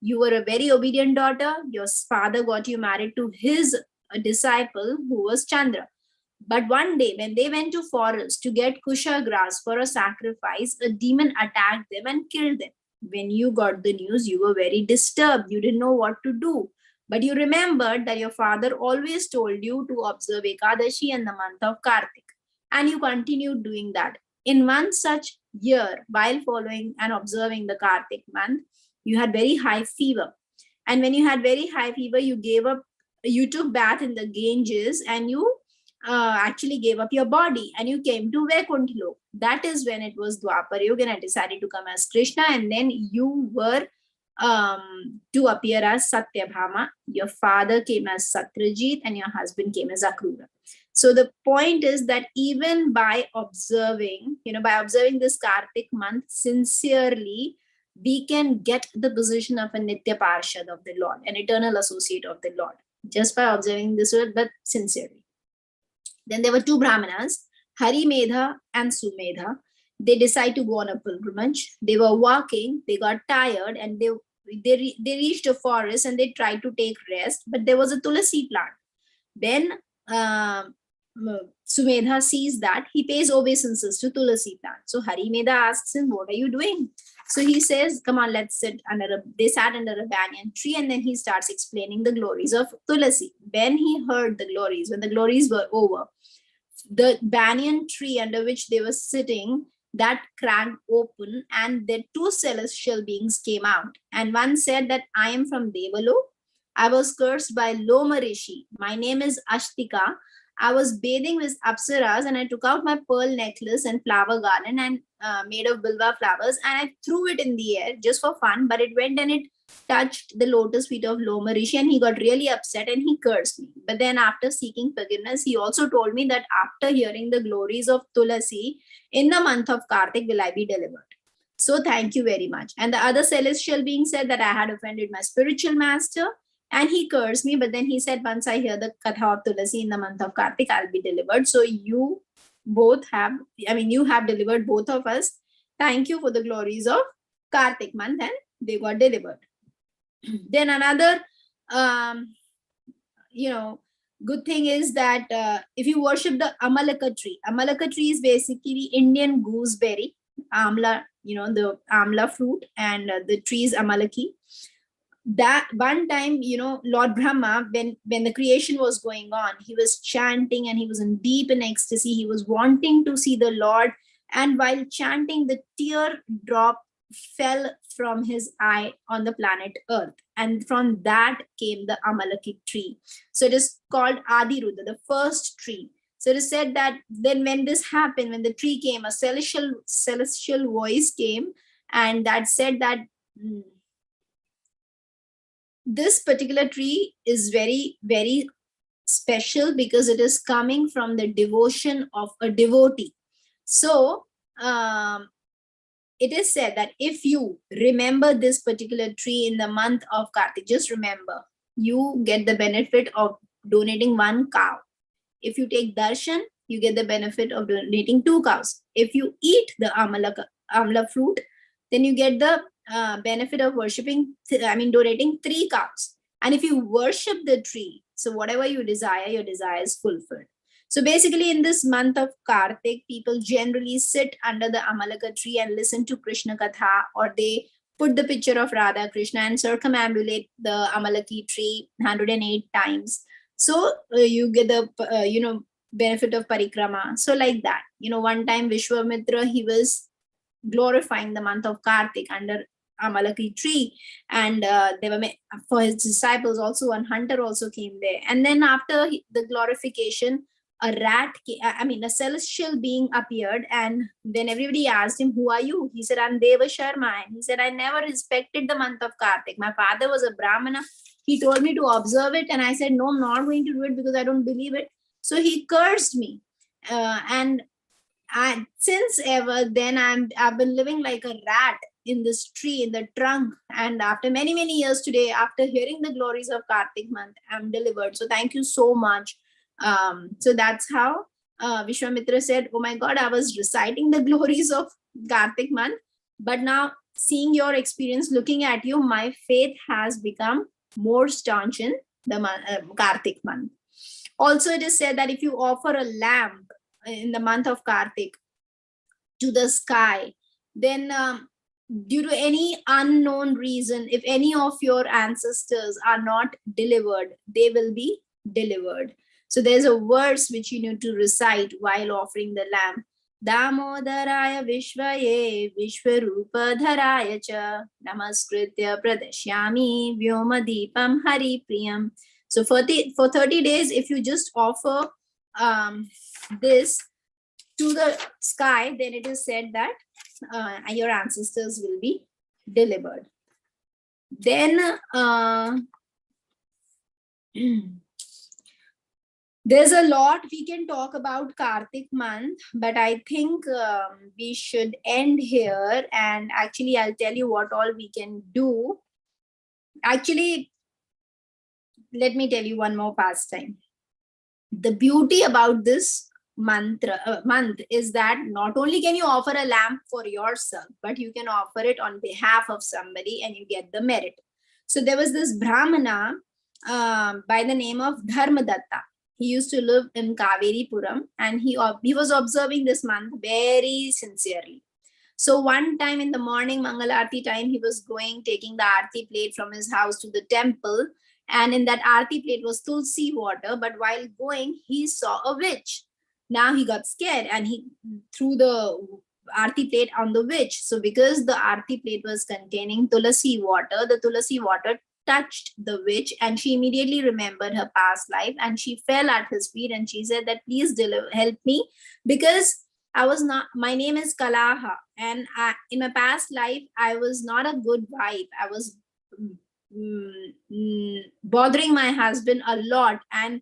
You were a very obedient daughter. Your father got you married to his disciple who was Chandra. But one day when they went to forest to get kusha grass for a sacrifice, a demon attacked them and killed them. When you got the news, you were very disturbed. You didn't know what to do. But you remembered that your father always told you to observe Ekadashi in the month of Kartik. And you continued doing that. In one such year, while following and observing the Kartik month, you had very high fever. And when you had very high fever, you took bath in the Ganges and you actually gave up your body and you came to Vaikuntha. That is when it was Dwapar Yuga and I decided to come as Krishna, and then you were to appear as Satyabhama. Your father came as Satyajit and your husband came as Akrura. So the point is that even by observing this Kartik month sincerely, we can get the position of a Nitya Parshad of the Lord, an eternal associate of the Lord, just by observing this word, but sincerely. Then there were two Brahmanas, Harimedha and Sumedha. They decided to go on a pilgrimage. They were walking, they got tired, and they reached a forest and they tried to take rest, but there was a tulasi plant. Then Sumedha sees that, he pays obeisances to tulasi plant. So Harimedha asks him, what are you doing? So he says, come on, let's sit they sat under a banyan tree, and then he starts explaining the glories of Tulasi. When he heard the glories, when the glories were over, the banyan tree under which they were sitting, that cracked open and the two celestial beings came out. And one said that I am from Devalok. I was cursed by Loma Rishi. My name is Ashtika. I was bathing with Apsaras and I took out my pearl necklace and flower garland and made of bilva flowers, and I threw it in the air just for fun, but it went and it touched the lotus feet of Loma Rishi and he got really upset and he cursed me. But then after seeking forgiveness, he also told me that after hearing the glories of Tulasi in the month of Kartik will I be delivered. So thank you very much. And the other celestial being said that I had offended my spiritual master and he cursed me, but then he said, once I hear the Katha of Tulasi in the month of Kartik, I'll be delivered. So you have delivered both of us. Thank you for the glories of Kartik month, and they got delivered. Then another, good thing is that if you worship the Amalaka tree is basically Indian gooseberry, amla, the amla fruit, and the tree is Amalaki. that one time, Lord Brahma, when the creation was going on, he was chanting and he was in deep in ecstasy. He was wanting to see the Lord, and while chanting, the tear drop fell from his eye on the planet Earth, and from that came the Amalaki tree. So it is called Adirudra, the first tree. So it is said that then when this happened, when the tree came, a celestial voice came, and that said that this particular tree is very, very special because it is coming from the devotion of a devotee. So it is said that if you remember this particular tree in the month of Kartik, just remember, you get the benefit of donating 1 cow. If you take darshan, you get the benefit of donating 2 cows. If you eat the amla fruit, then you get the benefit of donating 3 cows. And if you worship the tree, so whatever you desire, your desire is fulfilled. So basically, in this month of Kartik, people generally sit under the Amalaka tree and listen to Krishna Katha, or they put the picture of Radha Krishna and circumambulate the Amalaki tree 108 times. So you get the benefit of parikrama. So like that, one time Vishwamitra, he was glorifying the month of Kartik under Amalaki tree, and they were for his disciples also. One hunter also came there, and then after the glorification, a celestial being appeared, and then everybody asked him, "Who are you?" He said, "I'm Deva Sharma." And he said, "I never respected the month of Kartik. My father was a Brahmana. He told me to observe it, and I said, no, I'm not going to do it because I don't believe it. So he cursed me, and since ever then I've been living like a rat in this tree, in the trunk. And after many, many years today, after hearing the glories of Kartik month, I'm delivered. So thank you so much." So that's how Vishwamitra said, "Oh my God, I was reciting the glories of Kartik month, but now seeing your experience, looking at you, my faith has become more staunch in the Kartik month." Also, it is said that if you offer a lamp in the month of Kartik to the sky, then due to any unknown reason, if any of your ancestors are not delivered, they will be delivered. So there's a verse which you need to recite while offering the lamp. Damodaraya Vishvaye Vishwarupadharaya cha Namaskritya Pradashyami Vyomadipam Hari Priyam. So for 30 days, if you just offer this to the sky, then it is said that your ancestors will be delivered. Then there's a lot we can talk about Kartik month, but I think we should end here. And actually, I'll tell you what all we can do. Actually, let me tell you one more pastime. The beauty about this month is that not only can you offer a lamp for yourself, but you can offer it on behalf of somebody and you get the merit. So there was this Brahmana by the name of Dharmadatta. He used to live in Kaveri Puram, and he was observing this month very sincerely. So one time in the morning, Mangala Aarti time, he was taking the Aarti plate from his house to the temple. And in that Aarti plate was tulsi water. But while going, he saw a witch. Now he got scared and he threw the Aarti plate on the witch. So because the Aarti plate was containing tulsi water, the tulsi water touched the witch, and she immediately remembered her past life, and she fell at his feet and she said that, "Please help me, because my name is Kalaha, and in my past life, I was not a good wife. I was bothering my husband a lot, and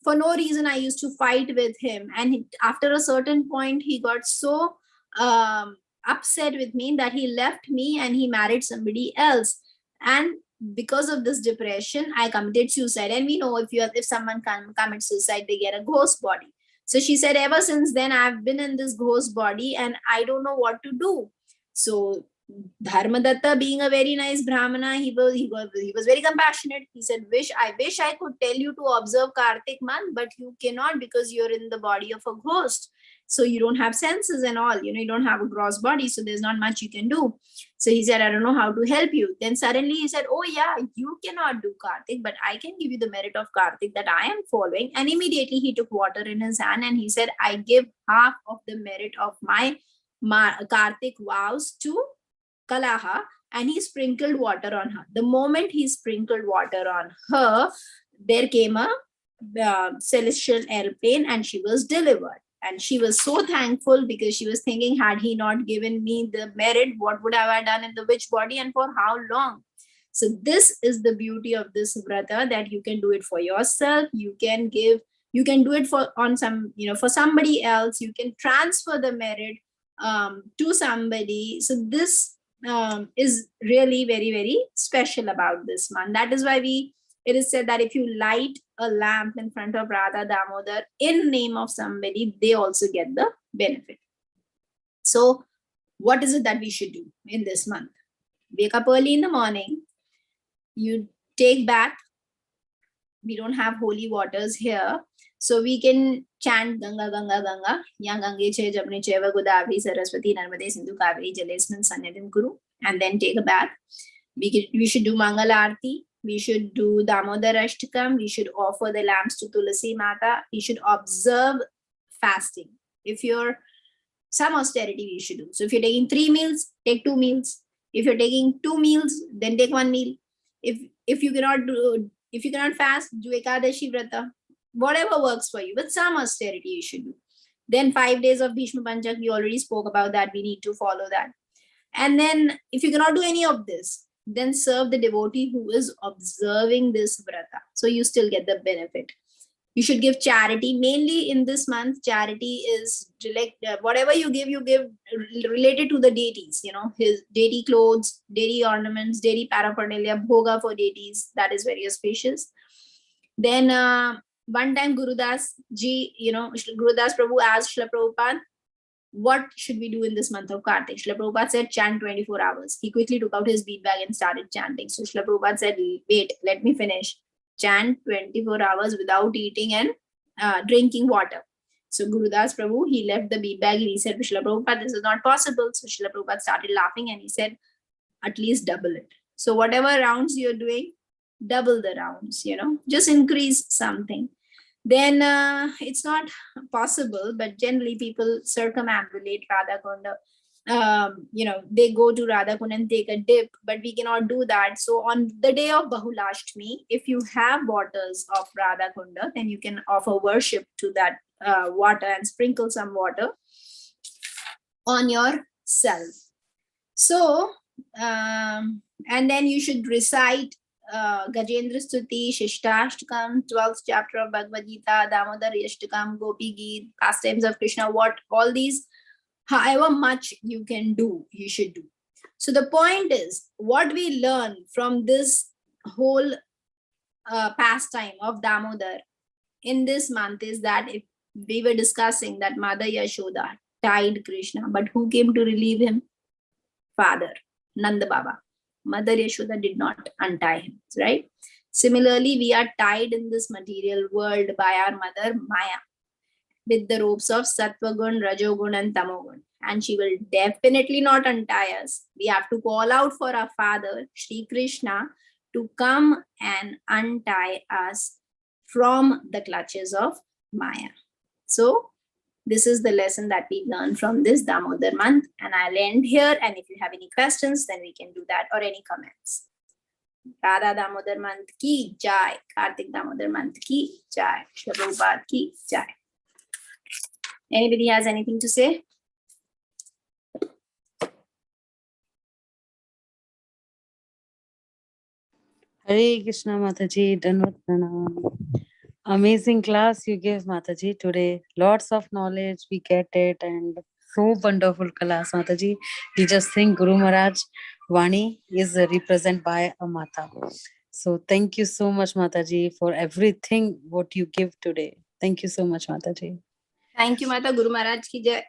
for no reason I used to fight with him. And after a certain point, he got so upset with me that he left me and he married somebody else. And because of this depression, I committed suicide." And we know if someone commits suicide, they get a ghost body. So she said, "Ever since then, I've been in this ghost body and I don't know what to do." So Dharmadatta, being a very nice Brahmana, he was very compassionate. He said, I wish I could tell you to observe Kartik month, but you cannot because you're in the body of a ghost. So you don't have senses and all, you don't have a gross body, so there's not much you can do. So he said, I don't know how to help you. Then suddenly he said, oh yeah, you cannot do Kartik, but I can give you the merit of Kartik that I am following. And immediately he took water in his hand and he said, I give half of the merit of my Kartik vows to Kalaha, and he sprinkled water on her. The moment he sprinkled water on her, there came a celestial airplane and she was delivered. And she was so thankful because she was thinking, had he not given me the merit, what would have I done in the witch body and for how long? So this is the beauty of this vrata, that you can do it for yourself. You can give, you can do it for on some, for somebody else. You can transfer the merit to somebody. So this is really very, very special about this month. That is why it is said that if you light a lamp in front of Radha Damodar in name of somebody, they also get the benefit. So what is it that we should do in this month? Wake up early in the morning. You take bath. We don't have holy waters here. So we can chant Ganga, Ganga, Ganga. Yang Gange Che Jamne Cheva Godavari Saraswati Narmade Sindhu Kaveri Jalesman Sanyadim Kuru. And then take a bath. We should do Mangala Aarti. We should do Damodar Ashtakam. We should offer the lamps to Tulasi Mata. We should observe fasting. If you're some austerity, we should do. So if you're taking 3 meals, take 2 meals. If you're taking 2 meals, then take 1 meal. If you cannot fast, do Ekadashi Vrata. Whatever works for you, but some austerity you should do. Then 5 days of Bhishma Panchak, we already spoke about that. We need to follow that. And then if you cannot do any of this, then serve the devotee who is observing this vrata. So you still get the benefit. You should give charity. Mainly in this month, charity is whatever you give related to the deities, his deity clothes, deity ornaments, deity paraphernalia, bhoga for deities. That is very auspicious. Then one time Gurudas ji, Gurudas Prabhu asked Srila Prabhupada, what should we do in this month of Kartik? Srila Prabhupada said, chant 24 hours. He quickly took out his bead bag and started chanting. So Srila Prabhupada said, wait, let me finish. Chant 24 hours without eating and drinking water. So Gurudas Prabhu, he left the bead bag and he said, Srila Prabhupada, this is not possible. So Srila Prabhupada started laughing and he said, at least double it. So whatever rounds you're doing, double the rounds, just increase something. Then it's not possible, but generally people circumambulate Radha Kunda. They go to Radha Kunda and take a dip, but we cannot do that. So on the day of Bahulashtami, if you have waters of Radha Kunda, then you can offer worship to that water and sprinkle some water on yourself. So, and then you should recite Gajendra Stuti, Shishtashtakam, 12th chapter of Bhagavad Gita, Damodar Yashtakam, Gopi Geet, Pastimes of Krishna, all these, however much you can do, you should do. So the point is, what we learn from this whole pastime of Damodar in this month is that if we were discussing that Mother Yashoda tied Krishna, but who came to relieve him? Father, Nanda Baba. Mother Yashoda did not untie him, right? Similarly, we are tied in this material world by our mother Maya with the ropes of Sattvagun, Rajogun and Tamogun. And she will definitely not untie us. We have to call out for our father, Shri Krishna, to come and untie us from the clutches of Maya. So, this is the lesson that we learned from this Damodar month. And I'll end here. And if you have any questions, then we can do that, or any comments. Radha Damodar month ki jai. Kartik Damodar month ki jai. Shri Prabhupada ki jai. Anybody has anything to say? Hare Krishna Mataji, Danvat Pranam. Amazing class you gave Mataji today. Lots of knowledge, we get it, and so wonderful class Mataji. We just think Guru Maharaj Vani is represented by a Mata. So thank you so much Mataji for everything what you give today. Thank you so much Mataji. Thank you Mata. Guru Maharaj ki jai.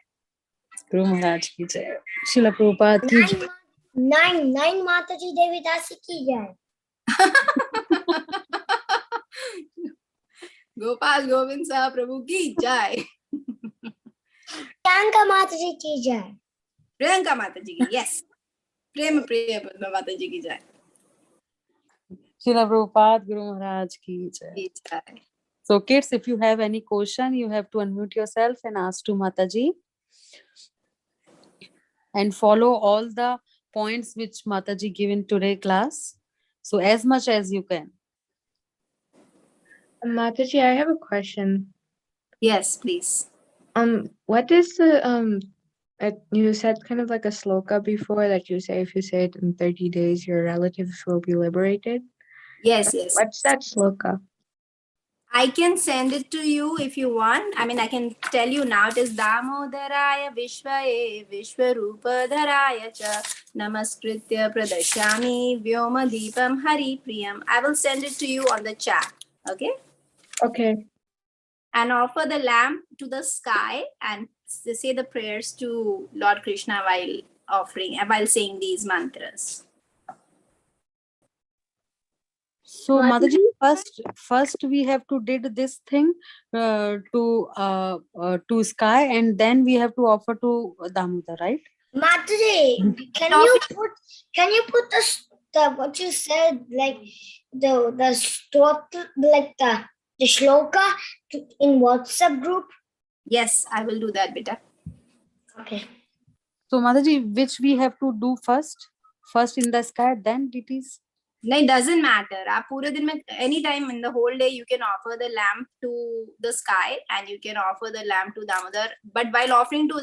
Guru Maharaj ki jai. Srila Prabhupada ki jai. Nine Mataji Devi Dasi ki jai. Gopal Govind Saha Prabhu ki jai. Priyanka Mataji ki jai. Priyanka Mataji ki, yes. Prem Priya Mataji ki jai. Srila Prabhupada Guru Maharaj ki jai. Ki jai. So kids, if you have any question, you have to unmute yourself and ask to Mataji. And follow all the points which Mataji given today class. So as much as you can. Mataji, I have a question. Yes, please. What is the you said kind of like a sloka before that you say if you say it in 30 days, your relatives will be liberated. Yes, yes. What's that sloka? I can send it to you if you want. I mean, I can tell you now. It is Damodaraya Vishwaye Vishwarupadharaya cha Namaskritya Pradashyami Vyoma Deepam Hari Priyam. I will send it to you on the chat. Okay? Okay. And offer the lamp to the sky and say the prayers to Lord Krishna while saying these mantras. So Mataji, first we have to did this thing to sky, and then we have to offer to Damodar, right? Mataji, can you put the what you said, like the stottra, like the shloka in WhatsApp group? Yes, I will do that, beta. Okay. So Mataji, which we have to do first? First in the sky, then deities? No, it doesn't matter. Anytime in the whole day, you can offer the lamp to the sky and you can offer the lamp to Damodar. But while offering to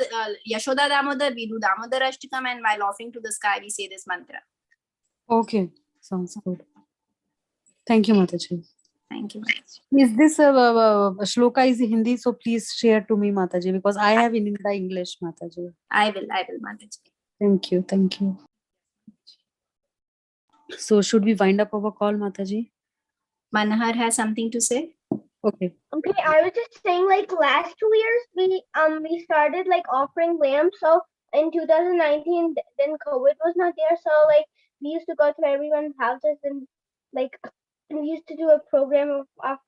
Yashoda Damodar, we do Damodar Ashtakam, and while offering to the sky, we say this mantra. Okay, sounds good. Thank you, Mataji. Thank you, Mataji. Is this shloka is Hindi? So please share to me, Mataji, because I have in the English, Mataji. I will, Mataji. Thank you, thank you. So should we wind up our call, Mataji? Manohar has something to say. Okay. Okay, I was just saying, like last 2 years, we started like offering lamps. So in 2019, then COVID was not there. So like we used to go to everyone's houses and like we used to do a program of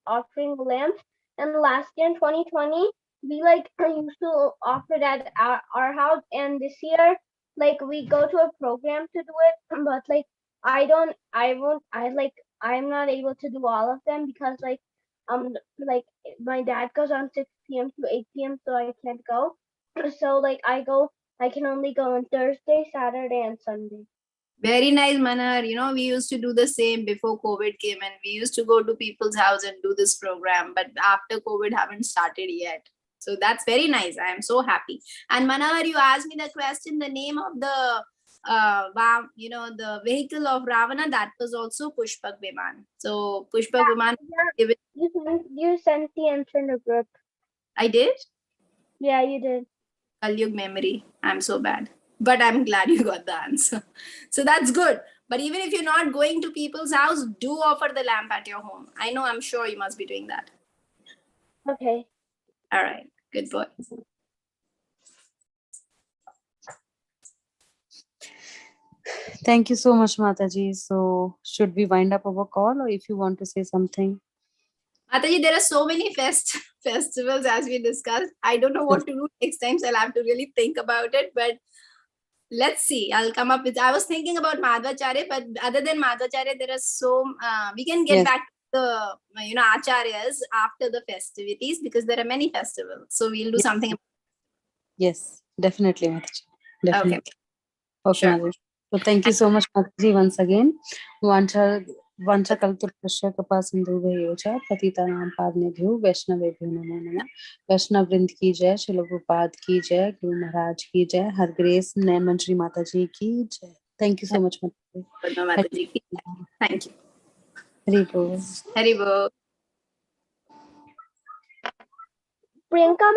offering lamps. And last year in 2020, we like used to offer it at our house. And this year, like we go to a program to do it, but like I'm not able to do all of them because like my dad goes on 6 p.m. to 8 p.m. so I can't go. So like I can only go on Thursday, Saturday, and Sunday. Very nice, Manohar. You know, we used to do the same before COVID came, and we used to go to people's house and do this program. But after COVID, haven't started yet. So that's very nice. I am so happy. And Manohar, you asked me the question, the name of the the vehicle of Ravana, that was also Pushpak Viman. So Pushpak Viman. You sent the answer in the group. I did? Yeah, you did. Kalyug memory. I'm so bad. But I'm glad you got the answer. So that's good. But even if you're not going to people's house, do offer the lamp at your home. I know, I'm sure you must be doing that. Okay. All right. Good boy. Thank you so much, Mataji. So should we wind up our call, or if you want to say something? Mataji, there are so many festivals as we discussed. I don't know what to do next time, so I'll have to really think about it. But let's see. I'll come up with. I was thinking about Madhvacharya, but other than Madhvacharya, there are we can get back to the acharyas after the festivities because there are many festivals. So we'll do something. Yes, definitely, Mataji. Definitely. Okay, Sure. Mataji. So thank you so much, Mataji, once again. Vancha kalturpasya kapasindubhyo cha patitanam pavnebhyo vaishnavebhyo namo namah. Vaishnav Vrind ki jai, Srila Prabhupada ki jai, Guru Maharaj ki jai, Her Grace Nyanmanjari Mataji ki jai. Thank you so much, Mataji. Thank you. Hari Bol. Hari Bol. Priyanka